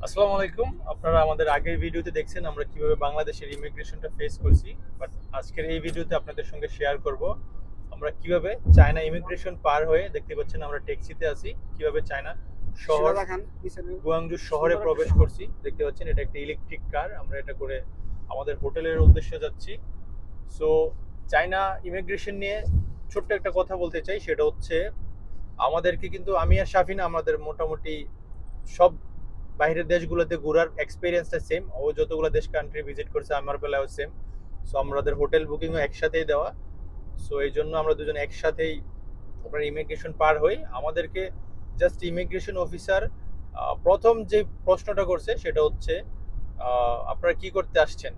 আসসালামু আলাইকুম। আপনারা আমাদের আগের ভিডিওতে দেখছেন আমরা কিভাবে বাংলাদেশের ইমিগ্রেশনটা ফেস করছি। বাট আজকের এই ভিডিওতে আপনাদের সঙ্গে শেয়ার করব আমরা কিভাবে চায়না ইমিগ্রেশন পার হয়ে, দেখতে পাচ্ছেন আমরা ট্যাক্সিতে আছি, কিভাবে চায়না শহর গুয়াংজু শহরে প্রবেশ করছি। দেখতে পাচ্ছেন এটা একটা ইলেকট্রিক কার, আমরা এটা করে আমাদের হোটেলের উদ্দেশ্যে যাচ্ছি। সো চায়না ইমিগ্রেশন নিয়ে ছোট্ট একটা কথা বলতে চাই, সেটা হচ্ছে আমাদেরকে কিন্তু আমি আর শাফিন আমাদের মোটামুটি সব বাইরের দেশগুলোতে ঘোরার এক্সপিরিয়েন্সটা সেম। ও যতগুলো দেশ কান্ট্রি ভিজিট করছে আমার বেলাও সেম। সো আমাদের হোটেল বুকিংও একসাথেই দেওয়া। সো এই জন্য আমরা দুজন একসাথেই আপনার ইমিগ্রেশন পার হই। আমাদেরকে জাস্ট ইমিগ্রেশন অফিসার প্রথম যে প্রশ্নটা করছে সেটা হচ্ছে আপনারা কি করতে আসছেন।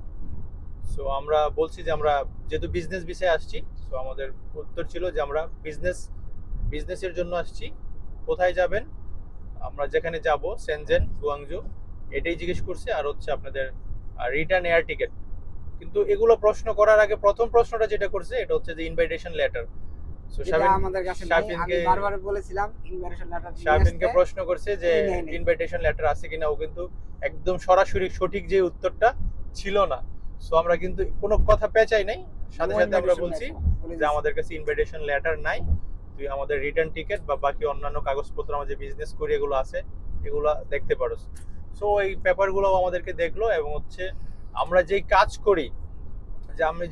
সো আমরা বলছি যে আমরা যেহেতু বিজনেস ভিসায় আসছি, সো আমাদের উত্তর ছিল যে আমরা বিজনেসের জন্য আসছি। কোথায় যাবেন? আমরা যেখানে যাব সেনজেন গুয়াংজু, এটাই জিজ্ঞেস করছে। আর হচ্ছে আপনাদের রিটার্ন এয়ার টিকেট। কিন্তু এগুলো প্রশ্ন করার আগে প্রথম প্রশ্নটা যেটা করছে এটা হচ্ছে যে ইনভাইটেশন লেটার। সো আমাদের কাছে নাই, আমি বারবার বলেছিলাম ইনভাইটেশন লেটার নিয়ে আসতে। শাফিনকে প্রশ্ন করছে যে ইনভাইটেশন লেটার আছে কিনা। ও কিন্তু একদম সরাসরি সঠিক যে উত্তরটা ছিল না। সো আমরা কিন্তু কোনো কথা পেঁচাই নাই, সাথে সাথে আমরা বলছি যে আমাদের কাছে ইনভাইটেশন লেটার নাই, তুই আমাদের রিটার্ন টিকেট বা বাকি অন্যান্য কাগজপত্র আমরা যে বিজনেস করি এগুলো আছে, এগুলো দেখতে পারোস। সো এই পেপারগুলো আমাদেরকে দেখলো এবং হচ্ছে আমরা যেই কাজ করি, যে আমরা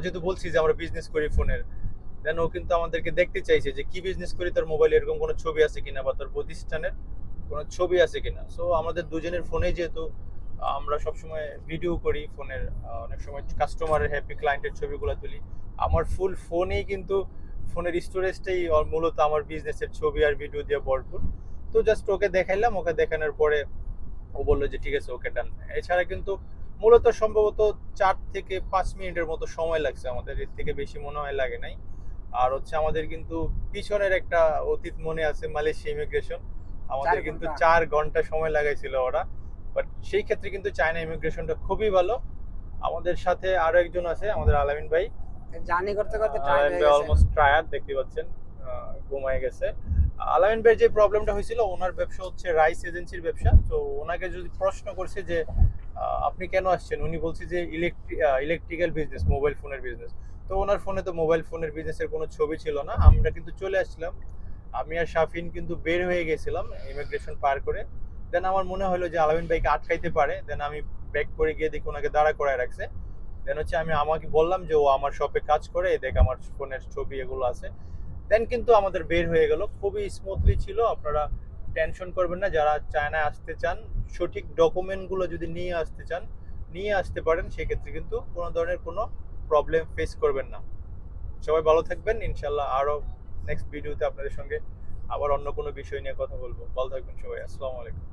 যেহেতু বলছি যে আমরা বিজনেস করি ফোনের, দেন ও কিন্তু আমাদেরকে দেখতে চাইছে যে কি বিজনেস করি, তোর মোবাইলে এরকম কোনো ছবি আছে কিনা বা তোর প্রতিষ্ঠানের কোনো ছবি আছে কিনা। সো আমাদের দুজনের ফোনে যেহেতু আমরা সবসময় ভিডিও করি ফোনের, অনেক সময় কাস্টমারের হ্যাপি ক্লায়েন্টের ছবিগুলো তুলি, আমার ফুল ফোনেই কিন্তু ফোনের স্টোরেজটাই মূলত আমার বিজনেসের ছবি আর ভিডিও দিয়ে ভরপুর। তো জাস্ট ওকে দেখাইলাম, ওকে দেখানোর পরে ও বললো যে ঠিক আছে, ওকে ডান। এছাড়া কিন্তু মূলত সম্ভবত 4 থেকে 5 মিনিটের মতো সময় লাগছে আমাদের, এর থেকে বেশি মনে হয় লাগে নাই। আর হচ্ছে আমাদের কিন্তু পিছনের একটা অতীত মনে আছে, মালয়েশিয়া ইমিগ্রেশন, আমাদের কিন্তু 4 ঘন্টা সময় লাগাইছিল ওরা। বাট সেই ক্ষেত্রে কিন্তু চায়না ইমিগ্রেশনটা খুবই ভালো। আমাদের সাথে আরো একজন আছে, আমাদের আলামিন ভাই। জার্নি করতে করতে অলমোস্ট টায়ার্ড, দেখতে পাচ্ছেন ঘুমায় গেছে। আলামিন ভাইয়ের যে প্রবলেমটা হয়েছিল, ওনার ব্যবসা হচ্ছে রাইস এজেন্সির ব্যবসা। তো ওনাকে যদি প্রশ্ন করছে যে আপনি কেন আসছেন, উনি বলছে যে ইলেকট্রিক্যাল বিজনেস, মোবাইল ফোনের বিজনেস। তো ওনার ফোনে তো মোবাইল ফোনের বিজনেসের কোনো ছবি ছিল না। আমরা কিন্তু চলে আসলাম, আমি আর শাফিন কিন্তু বের হয়ে গেছিলাম ইমিগ্রেশন পার করে। দেন আমার মনে হলো যে আলামিন ভাইকে আটকাইতে পারে, দেন আমি ব্যাক করে গিয়ে দেখি ওনাকে দাঁড়া করায় রাখছে। দেন হচ্ছে আমি আমাকে বললাম যে ও আমার শপে কাজ করে, দেখ আমার ফোনের ছবি এগুলো আছে। দেন কিন্তু আমাদের বের হয়ে গেল, খুবই স্মুথলি ছিল। আপনারা টেনশন করবেন না, যারা চায়নায় আসতে চান সঠিক ডকুমেন্টগুলো যদি নিয়ে আসতে চান, নিয়ে আসতে পারেন, সেক্ষেত্রে কিন্তু কোনো ধরনের কোনো প্রবলেম ফেস করবেন না। সবাই ভালো থাকবেন, ইনশাল্লাহ আরো নেক্সট ভিডিওতে আপনাদের সঙ্গে আবার অন্য কোনো বিষয় নিয়ে কথা বলবো। ভালো থাকবেন সবাই, আসসালামু আলাইকুম।